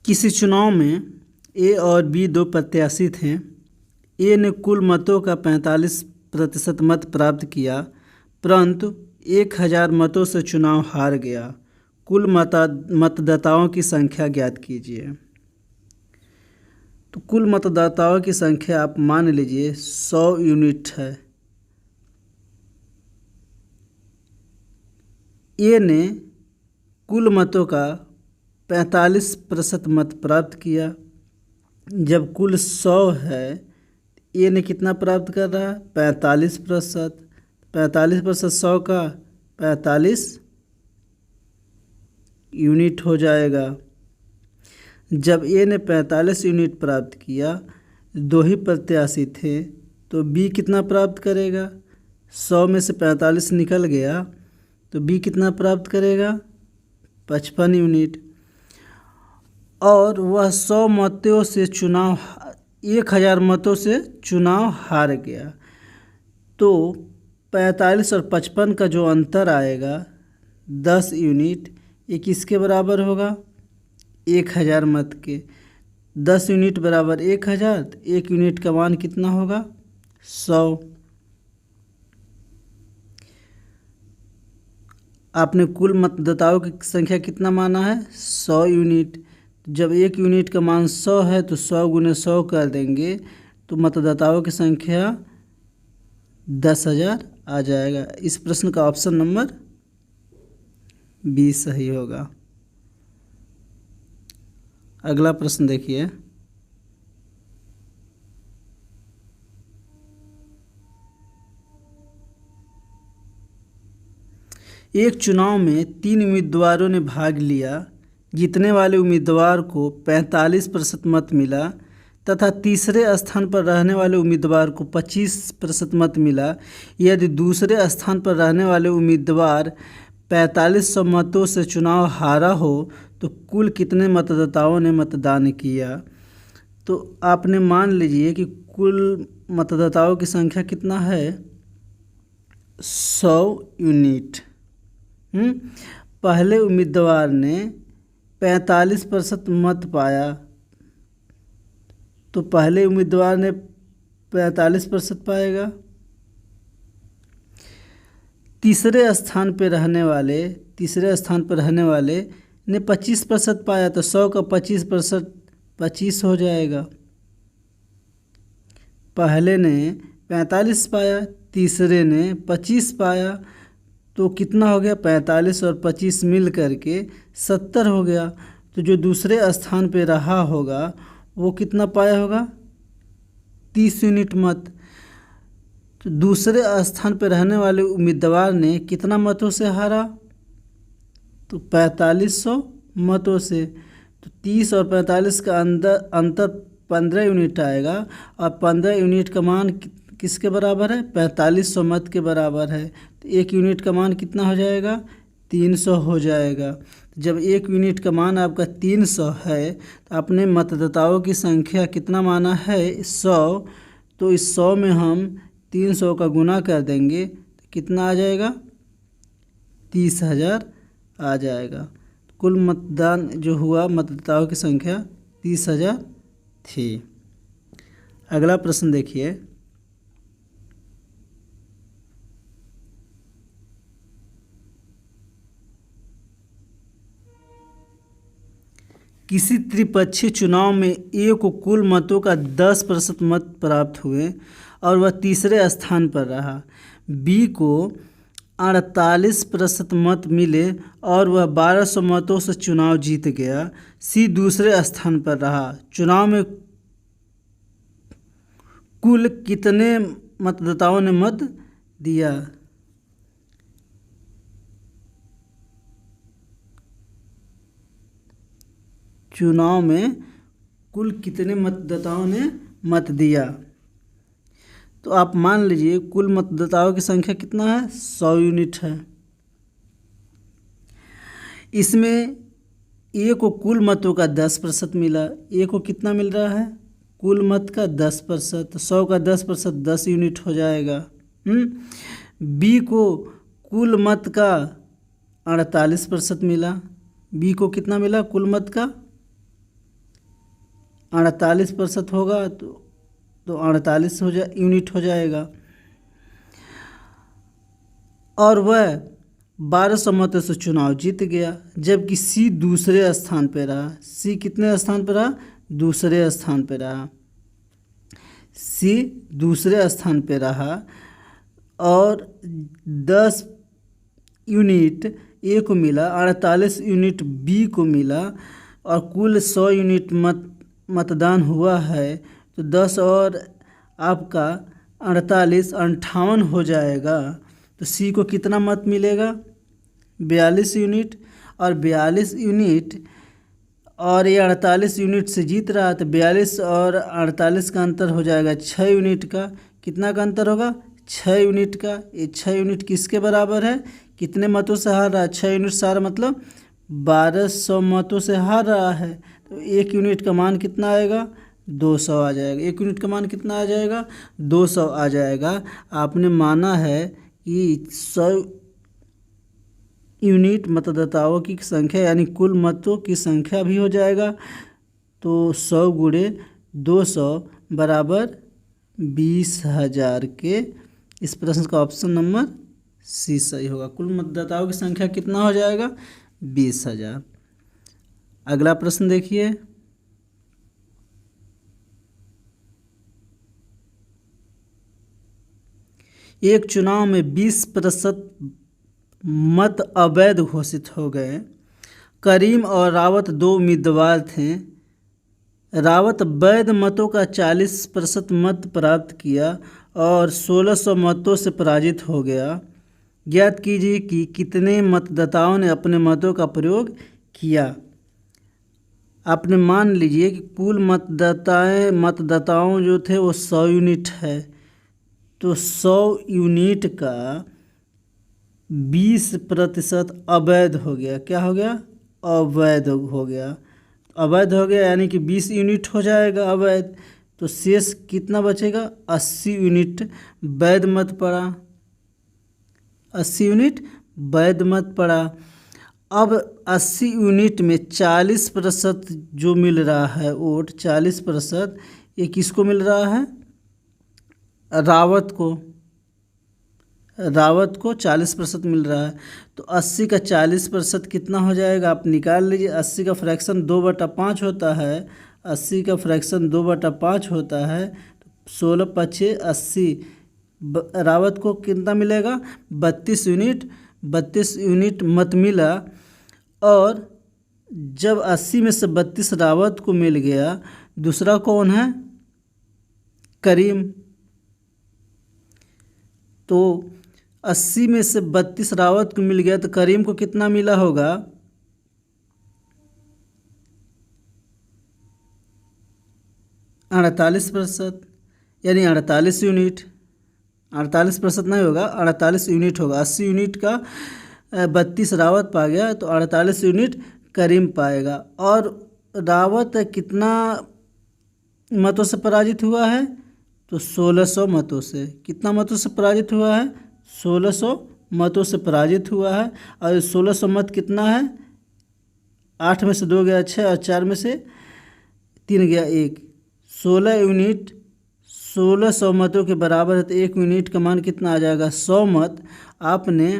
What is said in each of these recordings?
किसी चुनाव में ए और बी दो प्रत्याशी थे। ए ने कुल मतों का 45% मत प्राप्त किया, परंतु 1000 मतों से चुनाव हार गया। कुल मतदाताओं की संख्या ज्ञात कीजिए। तो कुल मतदाताओं की संख्या आप मान लीजिए 100 यूनिट है। ए ने कुल मतों का 45% मत प्राप्त किया। जब कुल 100 है, ए ने कितना प्राप्त कर रहा है? 45%। 45% 100 का 45 यूनिट हो जाएगा। जब ए ने 45 यूनिट प्राप्त किया, दो ही प्रत्याशी थे, तो बी कितना प्राप्त करेगा? 100 में से 45 निकल गया, तो बी कितना प्राप्त करेगा? 55 यूनिट। और वह 100 मतों से 1000 मतों से चुनाव हार गया। तो 45 और 55 का जो अंतर आएगा 10 यूनिट, ये किसके बराबर होगा? 1000 मत के। 10 यूनिट बराबर 1000, तो 1 यूनिट का मान कितना होगा? 100। आपने कुल मतदाताओं की संख्या कितना माना है? 100 यूनिट। जब 1 यूनिट का मान 100 है, तो 100 गुने 100 कर देंगे, तो मतदाताओं की संख्या 10,000 आ जाएगा। इस प्रश्न का ऑप्शन नंबर बी सही होगा। अगला प्रश्न देखिए। एक चुनाव में 3 उम्मीदवारों ने भाग लिया। जीतने वाले उम्मीदवार को 45% मत मिला तथा तीसरे स्थान पर रहने वाले उम्मीदवार को 25% मत मिला। यदि दूसरे स्थान पर रहने वाले उम्मीदवार 4500 मतों से चुनाव हारा हो, तो कुल कितने मतदाताओं ने मतदान किया? तो आपने मान लीजिए कि कुल मतदाताओं की संख्या कितना है? 100 यूनिट। पहले उम्मीदवार ने 45% मत पाया, तो पहले उम्मीदवार ने 45% पाएगा। तीसरे स्थान पर रहने वाले ने 25% पाया, तो 100 का 25% 25 हो जाएगा। पहले ने 45 पाया, तीसरे ने 25 पाया, तो कितना हो गया? 45 और 25 मिल करके 70 हो गया। तो जो दूसरे स्थान पे रहा होगा वो कितना पाया होगा? 30 यूनिट मत। तो दूसरे स्थान पे रहने वाले उम्मीदवार ने कितना मतों से हारा? तो 4500 मतों से। तो 30 और 45 का अंतर 15 यूनिट आएगा, और 15 यूनिट का मान किसके बराबर है? 4500 मत के बराबर है। तो 1 यूनिट का मान कितना हो जाएगा? 300 हो जाएगा। जब 1 यूनिट का मान आपका 300 है, तो आपने मतदाताओं की संख्या कितना माना है? 100। तो इस 100 में हम 300 का गुना कर देंगे, तो कितना आ जाएगा? 30,000 आ जाएगा। कुल मतदान जो हुआ, मतदाताओं की संख्या 30,000 थी। अगला प्रश्न देखिए। किसी त्रिपक्षीय चुनाव में ए को कुल मतों का 10% मत प्राप्त हुए और वह तीसरे स्थान पर रहा। बी को 48% मत मिले और वह 1200 मतों से चुनाव जीत गया। सी दूसरे स्थान पर रहा। चुनाव में कुल कितने मतदाताओं ने मत दिया? चुनाव में कुल कितने मतदाताओं ने मत दिया? तो आप मान लीजिए कुल मतदाताओं की संख्या कितना है? 100 यूनिट है। इसमें ए को कुल मतों का 10% मिला। ए को कितना मिल रहा है? कुल मत का 10%। 100 का 10% 10 यूनिट हो जाएगा। बी को कुल मत का 48% मिला। बी को कितना मिला? कुल मत का 48% होगा तो 48 यूनिट हो जाएगा। और वह 1200 मतों से चुनाव जीत गया, जबकि सी दूसरे स्थान पर रहा। सी कितने स्थान पर रहा? दूसरे स्थान पर रहा। सी दूसरे स्थान पर रहा और 10 यूनिट ए को मिला, 48 यूनिट बी को मिला और कुल 100 यूनिट मतदान हुआ है। तो 10 और आपका 48 58 हो जाएगा। तो सी को कितना मत मिलेगा? 42 यूनिट। और 42 यूनिट और ये 48 यूनिट से जीत रहा है, तो 42 और 48 का अंतर हो जाएगा 6 यूनिट का। कितना का अंतर होगा? 6 यूनिट का। ये 6 यूनिट किसके बराबर है? कितने मतों से हार रहा है? 6 यूनिट से हार मतलब 1200 मतों से हार रहा है। तो 1 यूनिट का मान कितना आएगा? 200 आ जाएगा। 1 यूनिट का मान कितना आ जाएगा? 200 आ जाएगा। आपने माना है कि 100 यूनिट मतदाताओं की संख्या यानी कुल मतों की संख्या भी हो जाएगा। तो 100 गुणे 200 बराबर 20,000 के। इस प्रश्न का ऑप्शन नंबर सी सही होगा। कुल मतदाताओं की संख्या कितना हो जाएगा? 20,000। अगला प्रश्न देखिए। एक चुनाव में 20% मत अवैध घोषित हो गए। करीम और रावत 2 उम्मीदवार थे। रावत वैध मतों का 40% मत प्राप्त किया और 1600 मतों से पराजित हो गया। ज्ञात कीजिए कि कितने मतदाताओं ने अपने मतों का प्रयोग किया। आपने मान लीजिए कि कुल मतदाताओं जो थे वो 100 यूनिट है। तो 100 यूनिट का 20% अवैध हो गया। क्या हो गया? अवैध हो गया। अवैध हो गया यानी कि 20 यूनिट हो जाएगा अवैध। तो शेष कितना बचेगा? 80 यूनिट वैध मत पड़ा। 80 यूनिट वैध मत पड़ा। अब 80 यूनिट में 40% जो मिल रहा है वोट, 40% ये किसको मिल रहा है? रावत को 40% मिल रहा है। तो 80 का 40% कितना हो जाएगा? आप निकाल लीजिए। 80 का फ्रैक्शन 2/5 होता है। 80 का फ्रैक्शन 2/5 होता है। 16 × 80। रावत को कितना मिलेगा? 32 यूनिट। 32 यूनिट मत मिला। और जब 80 में से 32 रावत को मिल गया, दूसरा कौन है? करीम। तो 80 में से 32 रावत को मिल गया तो करीम को कितना मिला होगा? 48%, यानी 48 यूनिट। 48% नहीं होगा, 48 यूनिट होगा। 80 यूनिट का 32 रावत पा गया तो 48 यूनिट करीम पाएगा। और रावत कितना मतों से पराजित हुआ है? तो 1600 मतों से। कितना मतों से पराजित हुआ है? 1600 मतों से पराजित हुआ है। और 1600 मत कितना है? 8 में से 2 गया 6 और 4 में से 3 गया 1। 16 यूनिट 1600 मतों के बराबर है। तो 1 यूनिट का मान कितना आ जाएगा? 100 मत। आपने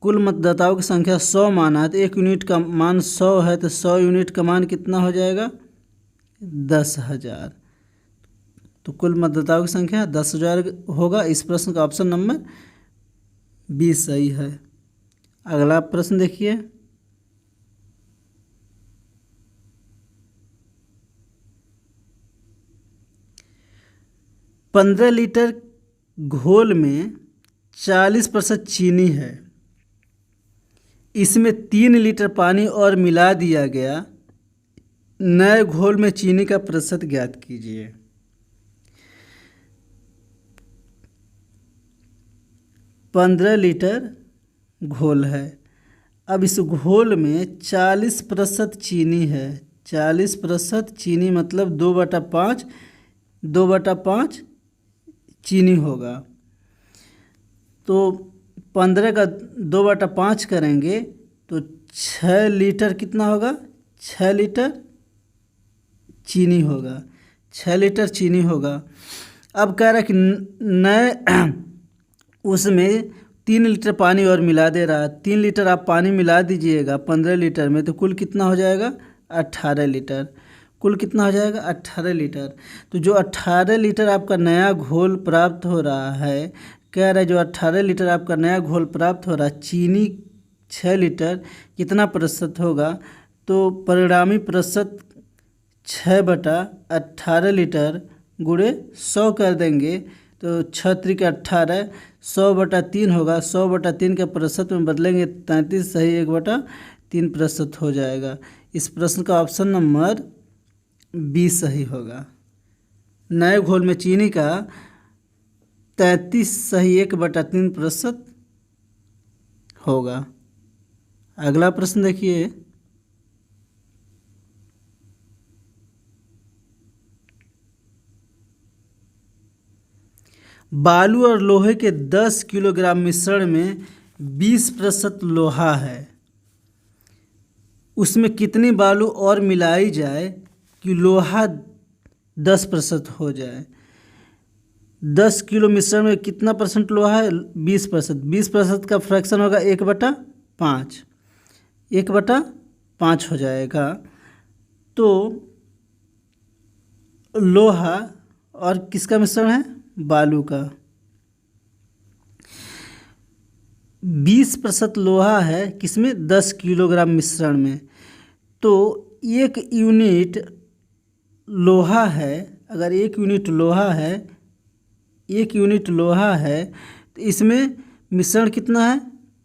कुल मतदाताओं की संख्या 100 माना है तो 1 यूनिट का मान 100 है। तो 100 यूनिट का मान कितना हो जाएगा? 10,000। तो कुल मतदाताओं की संख्या 10,000 होगा। इस प्रश्न का ऑप्शन नंबर 20 सही है। अगला प्रश्न देखिए। पंद्रह लीटर घोल में 40% चीनी है। इसमें 3 लीटर पानी और मिला दिया गया। नए घोल में चीनी का प्रतिशत ज्ञात कीजिए। 15 लीटर घोल है। अब इस घोल में 40% चीनी है। 40% चीनी मतलब 2/5 चीनी होगा। तो 15 का 2/5 करेंगे तो 6 लीटर कितना होगा? 6 लीटर चीनी होगा, 6 लीटर चीनी होगा। अब कह रहा है कि नए उसमें 3 लीटर पानी और मिला दे रहा है। 3 लीटर आप पानी मिला दीजिएगा 15 लीटर में, तो कुल कितना हो जाएगा? 18 लीटर। कुल कितना हो जाएगा? 18 लीटर। तो जो 18 लीटर आपका नया घोल प्राप्त हो रहा है, कह रहा है जो 18 लीटर आपका नया घोल प्राप्त हो रहा है, चीनी 6 लीटर, कितना प्रतिशत होगा? तो परिणामी प्रतिशत 6/18 लीटर गुणे 100 कर देंगे, तो 6 त्रिक 18, 100/3 होगा। 100/3 के प्रतिशत में बदलेंगे 33, सही 1/3% हो जाएगा। इस प्रश्न का ऑप्शन नंबर बी सही होगा। नए घोल में चीनी का 33 सही 1/3% होगा। अगला प्रश्न देखिए, बालू और लोहे के 10 किलोग्राम मिश्रण में 20% लोहा है, उसमें कितनी बालू और मिलाई जाए कि लोहा 10% हो जाए? 10 किलो मिश्रण में कितना परसेंट लोहा है? 20%। 20% का फ्रैक्शन होगा 1/5, 1/5 हो जाएगा। तो लोहा और किसका मिश्रण है? बालू का। 20% लोहा है किसमें? 10 किलोग्राम मिश्रण में। तो 1 यूनिट लोहा है, अगर 1 यूनिट लोहा है, 1 यूनिट लोहा है, तो इसमें मिश्रण कितना है?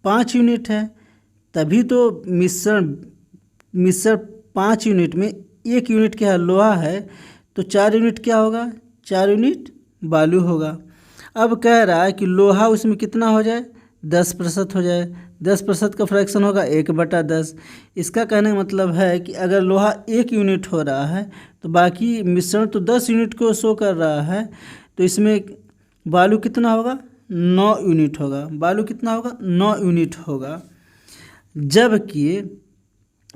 5 यूनिट है। तभी तो मिश्रण 5 यूनिट में 1 यूनिट क्या है? लोहा है। तो 4 यूनिट क्या होगा? 4 यूनिट बालू होगा। अब कह रहा है कि लोहा उसमें कितना हो जाए? 10% हो जाए। 10% का फ्रैक्शन होगा 1/10। इसका कहने का मतलब है कि अगर लोहा 1 यूनिट हो रहा है, तो बाकी मिश्रण तो 10 यूनिट को शो कर रहा है, तो इसमें बालू कितना होगा? 9 यूनिट होगा। बालू कितना होगा? 9 यूनिट होगा। जबकि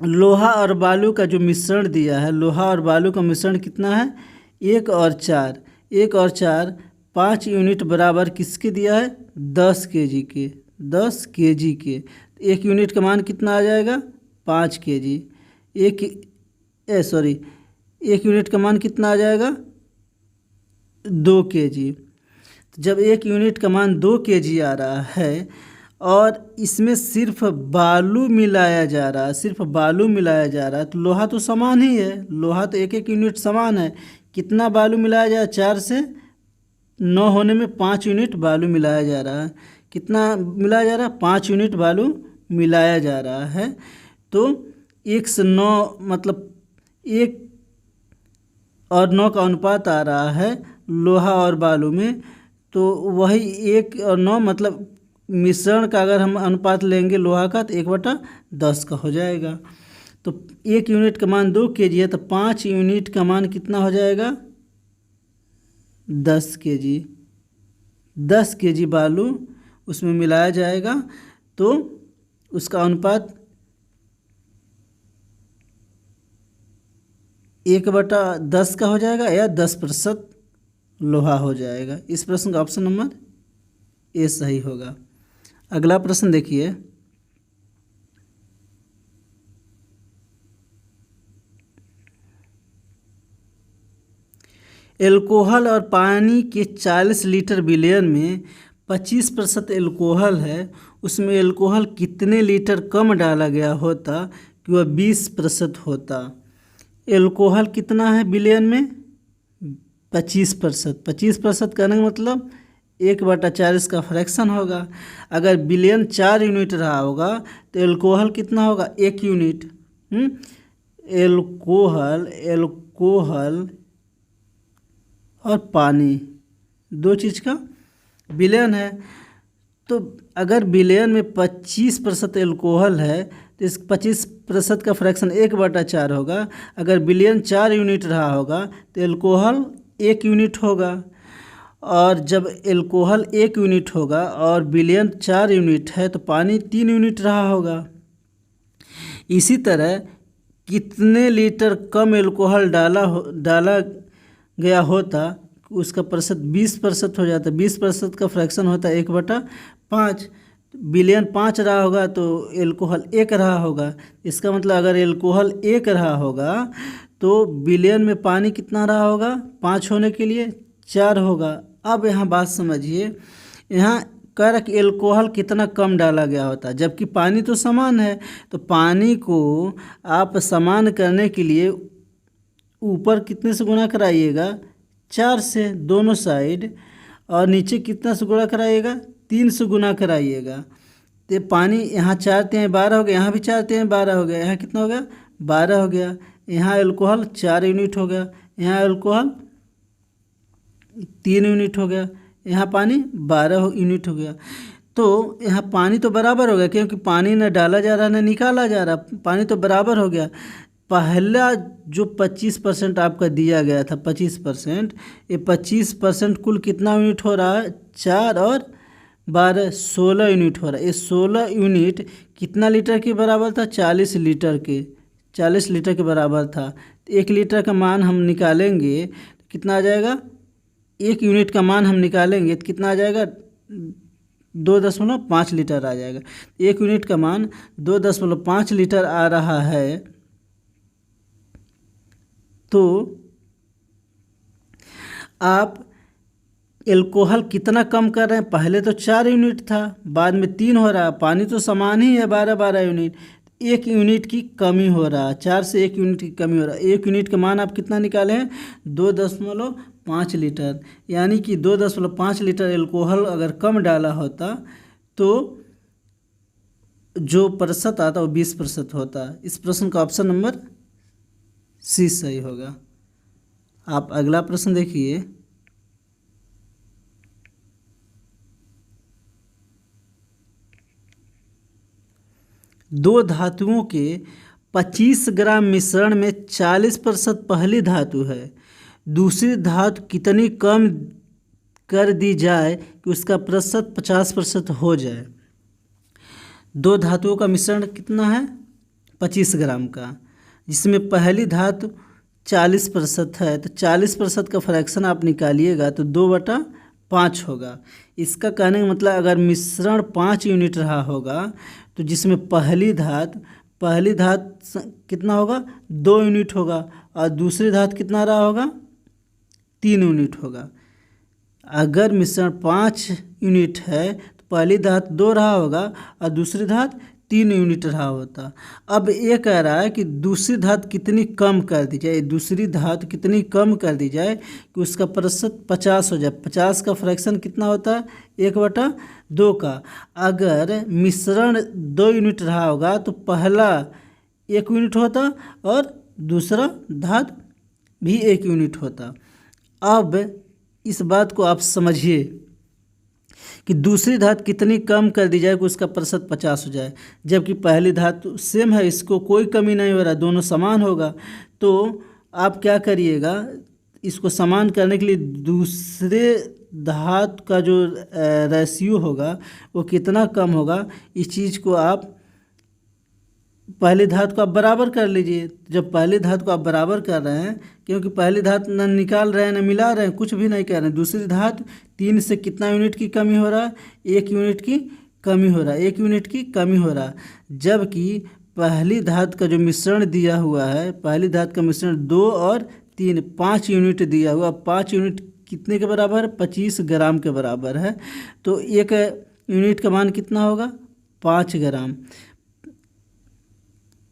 लोहा और बालू का जो मिश्रण दिया है, लोहा और बालू का मिश्रण कितना है? 1 और 4, 1 और 4, 5 यूनिट बराबर किसके दिया है? 10 kg के, 10 kg के। 1 यूनिट का मान कितना आ जाएगा? 5 kg। 1 यूनिट का मान कितना आ जाएगा? 2 kg। जब 1 यूनिट का मान 2 kg आ रहा है और इसमें सिर्फ बालू मिलाया जा रहा है, सिर्फ बालू मिलाया जा रहा है, तो लोहा तो समान ही है। लोहा तो 1 यूनिट समान है। कितना बालू मिलाया जा रहा है? 4 से 9 होने में 5 यूनिट बालू मिलाया जा रहा है। कितना मिलाया जा रहा है? 5 यूनिट बालू मिलाया जा रहा है। तो 1 से 9 मतलब 1 और 9 का अनुपात आ रहा है लोहा और बालू में। तो वही 1 और 9 मतलब मिश्रण का अगर हम अनुपात लेंगे लोहा का, तो 1/10 का हो जाएगा। तो 1 यूनिट का मान 2 kg है, तो 5 यूनिट का मान कितना हो जाएगा? 10 kg। 10 kg बालू उसमें मिलाया जाएगा, तो उसका अनुपात 1/10 का हो जाएगा, या 10% लोहा हो जाएगा। इस प्रश्न का ऑप्शन नंबर ए सही होगा। अगला प्रश्न देखिए, एल्कोहल और पानी के 40 लीटर विलयन में 25% एल्कोहल है, उसमें एल्कोहल कितने लीटर कम डाला गया होता कि वह 20% होता? एल्कोहल कितना है विलयन में? 25%। 25% कहने का मतलब 1/4 इसका फ्रैक्शन होगा। अगर विलयन 4 यूनिट रहा होगा, तो एल्कोहल कितना होगा? 1 यूनिट। एल्कोहल और पानी 2 चीज़ का विलयन है। तो अगर विलयन में 25% एल्कोहल है, तो इस 25% का फ्रैक्शन 1/4 होगा। अगर विलयन 4 यूनिट रहा होगा, तो एल्कोहल 1 यूनिट होगा। और जब एल्कोहल 1 यूनिट होगा और विलयन 4 यूनिट है, तो पानी 3 यूनिट रहा होगा। इसी तरह कितने लीटर कम एल्कोहल डाला गया होता, उसका प्रतिशत 20% हो जाता। 20% का फ्रैक्शन होता है 1/5। बिलियन 5 रहा होगा तो एल्कोहल 1 रहा होगा। इसका मतलब अगर एल्कोहल 1 रहा होगा तो बिलियन में पानी कितना रहा होगा, 5 होने के लिए 4 होगा। अब यहाँ बात समझिए, यहाँ कह रहा कि एल्कोहल कितना कम डाला गया होता, जबकि पानी तो समान है। तो पानी को आप समान करने के लिए ऊपर कितने से गुणा कराइएगा, 4 से दोनों साइड, और नीचे कितना से गुणा कराइएगा, 3 से गुणा कराइएगा। तो पानी यहाँ 4 3 12 हो गया, यहाँ भी 4 3 12 हो गया, यहाँ कितना हो गया, 12 हो गया। यहाँ एल्कोहल 4 यूनिट हो गया, यहाँ एल्कोहल 3 यूनिट हो गया, यहाँ पानी 12 यूनिट हो गया। तो यहाँ पानी तो बराबर हो गया, क्योंकि पानी न डाला जा रहा न निकाला जा रहा, पानी तो बराबर हो गया। पहला जो 25% आपका दिया गया था, 25%, ये 25% कुल कितना यूनिट हो रहा है, 4 और 12 16 यूनिट हो रहा है। ये 16 यूनिट कितना लीटर के बराबर था, 40 लीटर के बराबर था। 1 लीटर का मान हम निकालेंगे तो कितना आ जाएगा, 1 यूनिट का मान हम निकालेंगे तो कितना आ जाएगा, 2.5 लीटर आ जाएगा। 1 यूनिट का मान 2.5 लीटर आ रहा है। तो आप एल्कोहल कितना कम कर रहे हैं, पहले तो 4 यूनिट था, बाद में 3 हो रहा है, पानी तो समान ही है 12 यूनिट, 1 यूनिट की कमी हो रहा है, 4 से 1 यूनिट की कमी हो रहा है। 1 यूनिट का मान आप कितना निकाले हैं, 2.5 लीटर, यानी कि 2.5 लीटर एल्कोहल अगर कम डाला होता तो जो प्रतिशत आता वो 20% होता। इस प्रश्न का ऑप्शन नंबर सी सही होगा। आप अगला प्रश्न देखिए, दो धातुओं के 25 ग्राम मिश्रण में 40% पहली धातु है, दूसरी धातु कितनी कम कर दी जाए कि उसका प्रतिशत 50% हो जाए। दो धातुओं का मिश्रण कितना है, 25 ग्राम का, जिसमें पहली धातु 40% है, तो 40% का फ्रैक्शन आप निकालिएगा तो 2/5 होगा। इसका कहने का मतलब अगर मिश्रण 5 यूनिट रहा होगा तो जिसमें पहली धातु कितना होगा, 2 यूनिट होगा, और दूसरी धातु कितना रहा होगा, 3 यूनिट होगा। अगर मिश्रण 5 यूनिट है तो पहली धातु 2 रहा होगा और दूसरी धातु 3 यूनिट रहा होता। अब ये कह रहा है कि दूसरी धातु कितनी कम कर दी जाए, दूसरी धातु कितनी कम कर दी जाए कि उसका प्रतिशत 50 हो जाए। 50 का फ्रैक्शन कितना होता है, 1/2 का। अगर मिश्रण 2 यूनिट रहा होगा तो पहला 1 यूनिट होता और दूसरा धातु भी 1 यूनिट होता। अब इस बात को आप समझिए कि दूसरी धातु कितनी कम कर दी जाए कि उसका प्रतिशत 50 हो जाए, जबकि पहली धातु सेम है, इसको कोई कमी नहीं हो रहा, दोनों समान होगा। तो आप क्या करिएगा, इसको समान करने के लिए दूसरे धातु का जो रेशियो होगा वो कितना कम होगा, इस चीज़ को आप पहली धातु को आप बराबर कर लीजिए। जब पहली धातु को आप बराबर कर रहे हैं, क्योंकि पहली धातु न निकाल रहे हैं न मिला रहे हैं, कुछ भी नहीं कर रहे हैं। दूसरी धातु 3 से कितना यूनिट की कमी हो रहा है, 1 यूनिट की कमी हो रहा है, 1 यूनिट की कमी हो रहा है। जबकि पहली धातु का जो मिश्रण दिया हुआ है, पहली धातु का मिश्रण 2 और 3 5 यूनिट दिया हुआ, 5 यूनिट कितने के बराबर, 25 ग्राम के बराबर है। तो 1 यूनिट का मान कितना होगा, 5 ग्राम।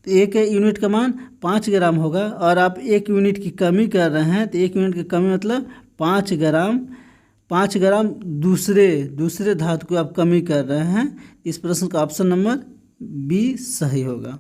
1 यूनिट का मान 5 ग्राम होगा, और आप 1 यूनिट की कमी कर रहे हैं, तो 1 यूनिट की कमी मतलब 5 ग्राम दूसरे धातु को आप कमी कर रहे हैं। इस प्रश्न का ऑप्शन नंबर बी सही होगा।